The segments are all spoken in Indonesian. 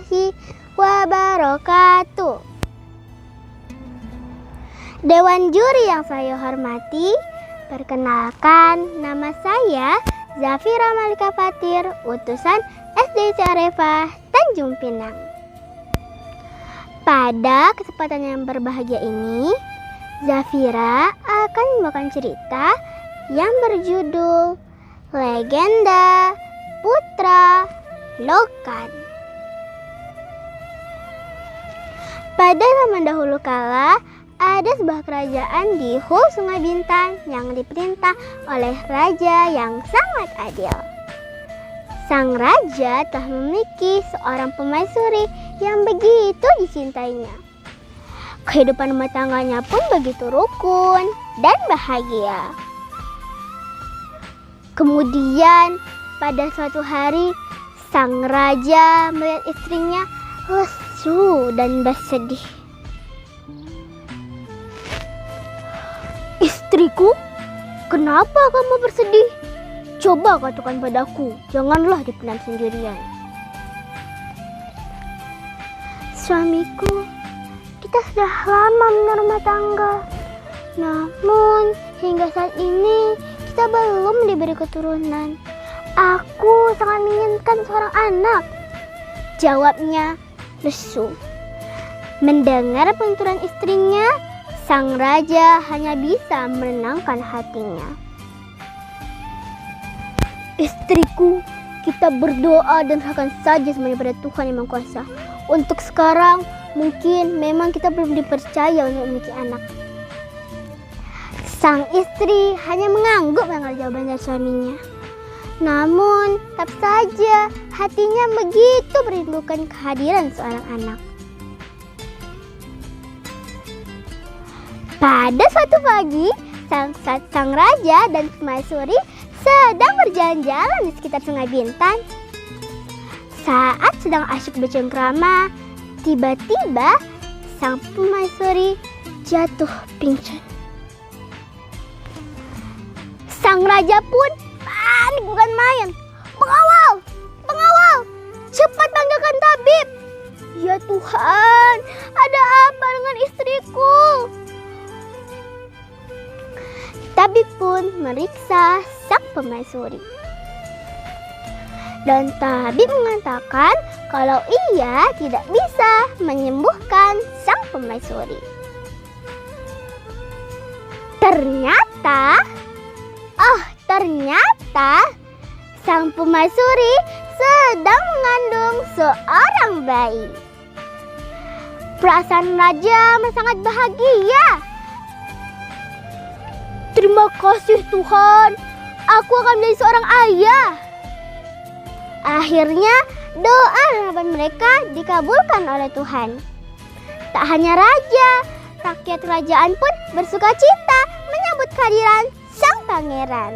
warahmatullahi wabarakatuh. Dewan juri yang saya hormati, perkenalkan nama saya Zafira Malika Fatir, utusan SD Arefah Tanjung Pinang. Pada kesempatan yang berbahagia ini, Zafira akan membawakan cerita yang berjudul Legenda Putra Lokan. Pada zaman dahulu kala, ada sebuah kerajaan di hulu Sungai Bintang yang diperintah oleh raja yang sangat adil. Sang raja telah memiliki seorang permaisuri yang begitu dicintainya. Kehidupan rumah tangganya pun begitu rukun dan bahagia. Kemudian pada suatu hari, sang raja melihat istrinya lesu dan bersedih. "Istriku, kenapa kamu bersedih? Coba katakan padaku, janganlah dipendam sendirian." "Suamiku, kita sudah lama berumah tangga. Namun hingga saat ini kita belum diberi keturunan. Aku sangat menginginkan seorang anak," jawabnya lesu. Mendengar penuturan istrinya, sang raja hanya bisa menenangkan hatinya. "Istriku, kita berdoa dan serahkan saja semuanya pada Tuhan Yang Maha Kuasa. Untuk sekarang, mungkin memang kita belum dipercaya untuk memiliki anak." Sang istri hanya mengangguk mendengar jawaban dari suaminya. Namun, tetap saja hatinya begitu merindukan kehadiran seorang anak. Pada suatu pagi, sang raja dan permaisuri sedang berjalan-jalan di sekitar Sungai Bintang. Saat sedang asyik bercengkrama, tiba-tiba sang permaisuri jatuh pingsan. Sang raja pun panik bukan main. Pengawal! Pengawal! Cepat panggilkan tabib!" "Ya Tuhan, ada apa dengan istriku?" Tabib pun meriksa sang permaisuri. Dan tabib mengatakan kalau ia tidak bisa menyembuhkan sang permaisuri. Ternyata sang permaisuri sedang mengandung seorang bayi. Perasaan raja sangat bahagia. "Terima kasih Tuhan, aku akan menjadi seorang ayah." Akhirnya doa dan harapan mereka dikabulkan oleh Tuhan. Tak hanya raja, rakyat kerajaan pun bersuka cita menyambut kehadiran sang pangeran.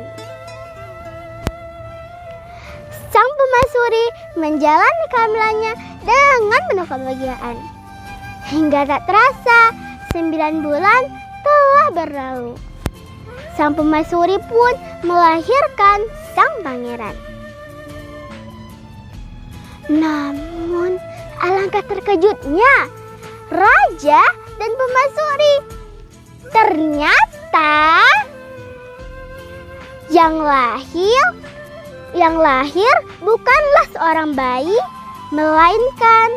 Sang permaisuri menjalani kehamilannya dengan penuh kebahagiaan. Hingga tak terasa 9 bulan telah berlalu. Sang permaisuri pun melahirkan sang pangeran. Namun alangkah terkejutnya raja dan permaisuri. Ternyata yang lahir bukanlah seorang bayi, melainkan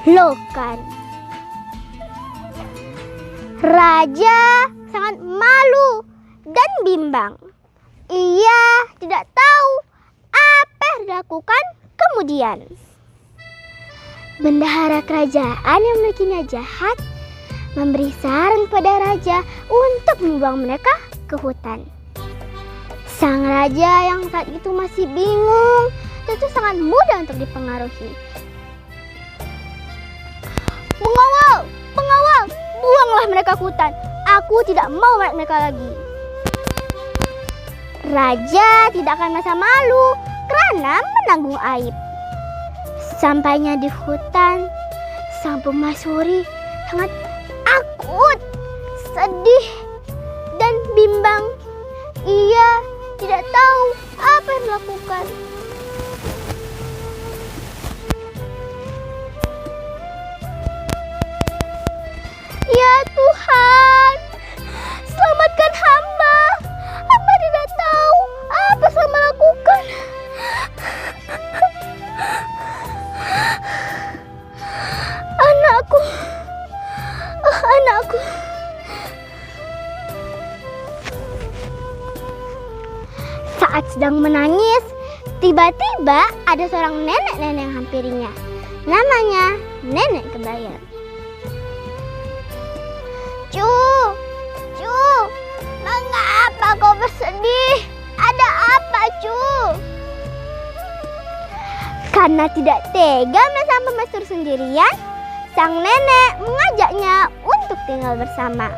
Lokan. Raja sangat malu dan bimbang. Ia tidak tahu apa yang dilakukan kemudian. Bendahara kerajaan yang memiliki niat jahat memberi saran pada raja untuk membuang mereka ke hutan. Sang raja yang saat itu masih bingung, tentu sangat mudah untuk dipengaruhi. "Pengawal! Pengawal! Buanglah mereka ke hutan. Aku tidak mau melihat mereka lagi." Raja tidak akan merasa malu karena menanggung aib. Sampainya di hutan, sang permaisuri sangat akut, sedih, dan bimbang. Ia tidak tahu apa yang dilakukan. sedang menangis. Tiba-tiba ada seorang nenek-nenek yang hampirinya. Namanya Nenek Kebayan. Cu, mengapa kau bersedih? Ada apa, Cu? Karena tidak tega melihat Permaisuri sendirian, sang nenek mengajaknya untuk tinggal bersama.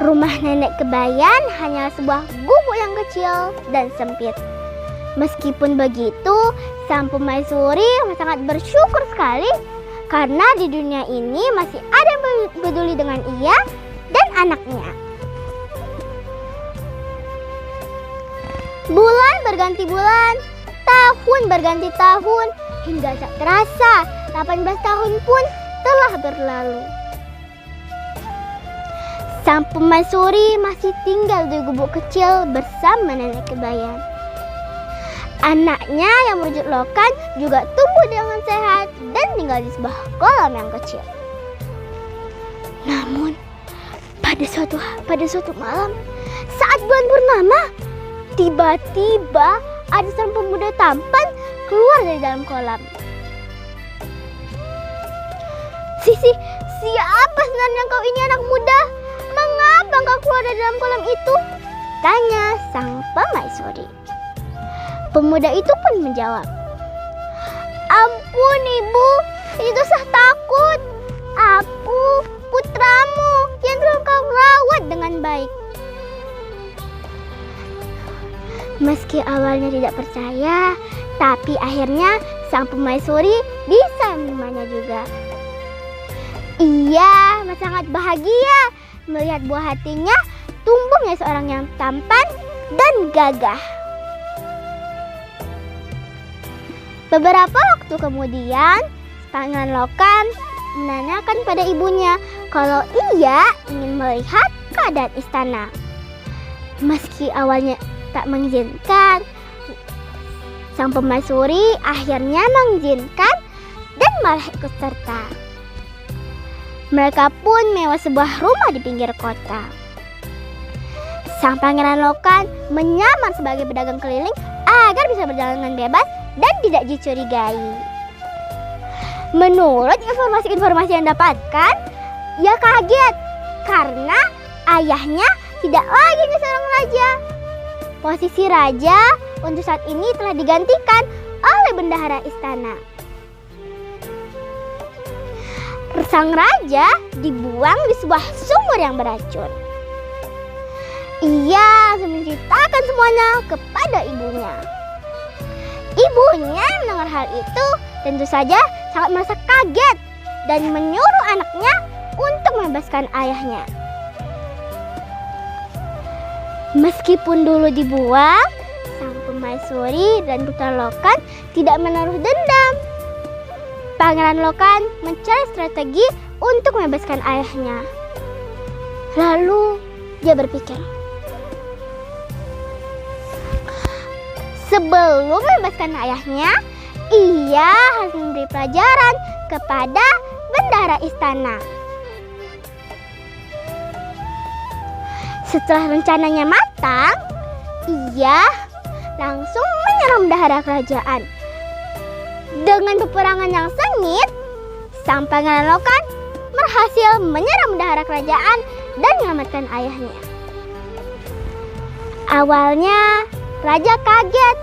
Rumah Nenek Kebayan hanya sebuah gubuk yang kecil dan sempit. Meskipun begitu, sang Permaisuri sangat bersyukur sekali karena di dunia ini masih ada yang peduli dengan ia dan anaknya. Bulan berganti bulan, tahun berganti tahun, hingga tak terasa 18 tahun pun telah berlalu. Sang Permaisuri masih tinggal di gubuk kecil bersama Nenek Kebayan. Anaknya yang berwujud Lokan juga tumbuh dengan sehat dan tinggal di sebuah kolam yang kecil. Namun pada suatu malam saat bulan purnama, tiba-tiba ada seorang pemuda tampan keluar dari dalam kolam. Siapa sebenarnya kau ini, anak muda? Mengapa kau keluar dari dalam kolam itu? Tanya sang Permaisuri. Pemuda itu pun menjawab, "Ampun ibu, itu saya takut. Aku putramu yang telah kau rawat dengan baik." Meski awalnya tidak percaya, tapi akhirnya sang Permaisuri bisa menerimanya juga. Ia sangat bahagia melihat buah hatinya tumbuh menjadi seorang yang tampan dan gagah. Beberapa waktu kemudian, Pangeran Lokan menanyakan pada ibunya kalau ia ingin melihat keadaan istana. Meski awalnya tak mengizinkan, sang Permaisuri akhirnya mengizinkan dan malah ikut serta. Mereka pun mewah sebuah rumah di pinggir kota. Sang Pangeran Lokan menyamar sebagai pedagang keliling agar bisa berjalan dengan bebas dan tidak dicurigai. Menurut informasi-informasi yang dapatkan, ia kaget karena ayahnya tidak lagi menjadi seorang raja. Posisi raja untuk saat ini telah digantikan oleh bendahara istana. Sang raja dibuang di sebuah sumur yang beracun. Ia menceritakan semuanya kepada ibunya. Ibunya mendengar hal itu tentu saja sangat merasa kaget dan menyuruh anaknya untuk membebaskan ayahnya. Meskipun dulu dibuang, sang Permaisuri dan putra Lokan tidak menaruh dendam. Pangeran Lokan mencari strategi untuk membebaskan ayahnya. Lalu dia berpikir, sebelum membebaskan ayahnya, ia harus memberi pelajaran kepada bendahara istana. Setelah rencananya matang, ia langsung menyerang bendahara kerajaan. Dengan peperangan yang sengit, sang Pangeran Lokan berhasil menyerang bendahara kerajaan dan menyelamatkan ayahnya. Awalnya, raja kaget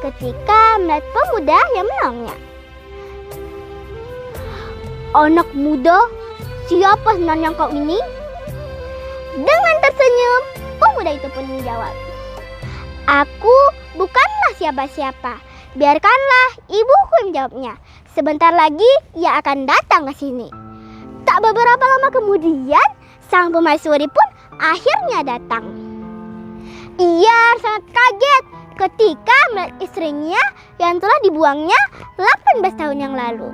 ketika melihat pemuda yang menolongnya. "Anak muda, siapa sebenarnya kau ini?" Dengan tersenyum, pemuda itu pun menjawab, "Aku bukanlah siapa-siapa. Biarkanlah ibuku menjawabnya. Sebentar lagi ia akan datang ke sini." Tak beberapa lama kemudian, sang Permaisuri pun akhirnya datang. Ia sangat kaget ketika melihat istrinya yang telah dibuangnya 18 tahun yang lalu.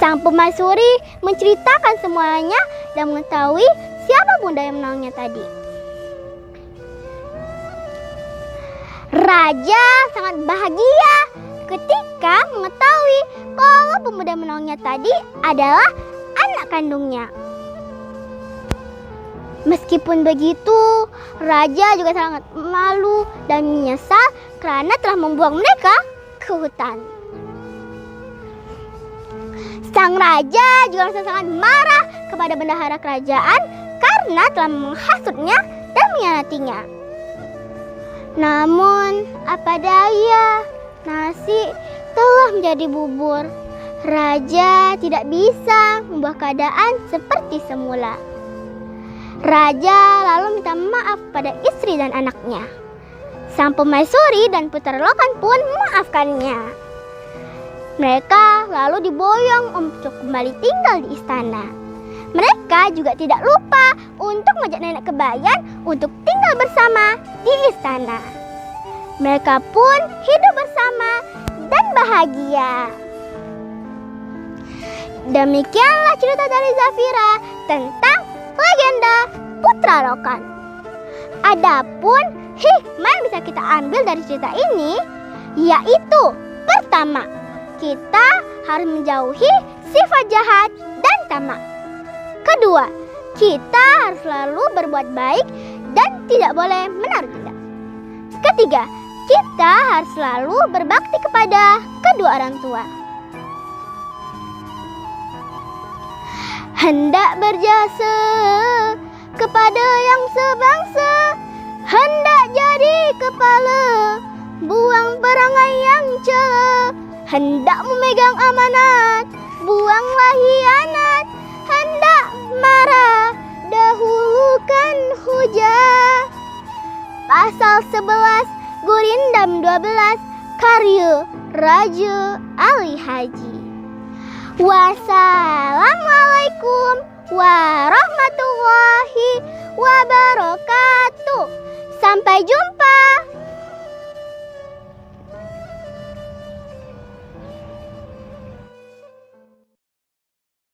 Sang Permaisuri menceritakan semuanya dan mengetahui siapa bunda yang menolongnya tadi. Raja sangat bahagia ketika mengetahui kalau pemuda menolongnya tadi adalah anak kandungnya. Meskipun begitu, raja juga sangat malu dan menyesal karena telah membuang mereka ke hutan. Sang raja juga merasa sangat marah kepada bendahara kerajaan karena telah menghasutnya dan mengkhianatinya. Namun, apa daya, nasi telah menjadi bubur. Raja tidak bisa mengubah keadaan seperti semula. Raja lalu minta maaf pada istri dan anaknya. Sang pemaisuri dan putra Lokan pun memaafkannya. Mereka lalu diboyong untuk kembali tinggal di istana. Mereka juga tidak lupa untuk mengajak nenek Kebayan untuk tinggal bersama di istana. Mereka pun hidup bersama dan bahagia. Demikianlah cerita dari Zafira tentang legenda Putra Lokan. Adapun hikmah yang bisa kita ambil dari cerita ini, yaitu pertama, kita harus menjauhi sifat jahat dan tamak. Kedua, kita harus selalu berbuat baik dan tidak boleh menaruh dendam. Ketiga, kita harus selalu berbakti kepada kedua orang tua. Hendak berjasa kepada yang sebangsa, hendak jadi kepala, buang perangai yang cela. Hendak memegang amanat, buanglah hianat. Hendak marah, dahulukan hujah. Pasal 11, Gurindam 12, karya Raja Ali Haji. Wassalamualaikum warahmatullahi wabarakatuh. Sampai jumpa.